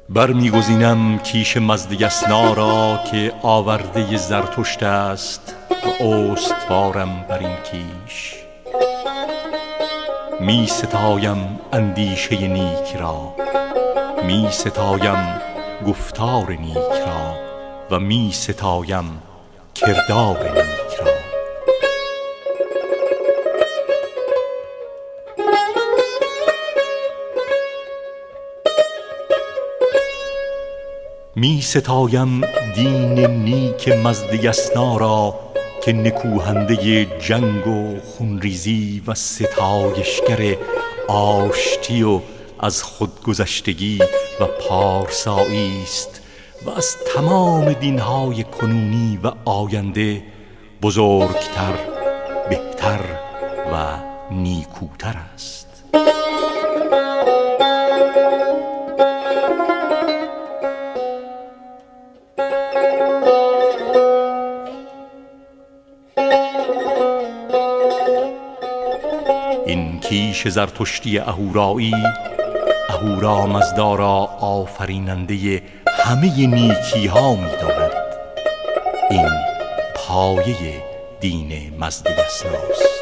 برمیگزینم کیش مزدیسنا را که آورده زرتشت است و استوارم بر این کیش. می ستایم اندیشه نیک را، می ستایم گفتار نیک را و می ستایم کردار نیک را. می ستایم دین نیک مزدیسنا را که نکوهنده جنگ و خونریزی و ستایشگر آشتی و از خودگذشتگی و پارسایی است و از تمام دینهای کنونی و آینده بزرگتر، بهتر و نیکوتر است. این کیش زرتشتی اهورایی اهورامزدا را آفریننده همه نیکی ها می داند. این پایه دین مزدیسناست.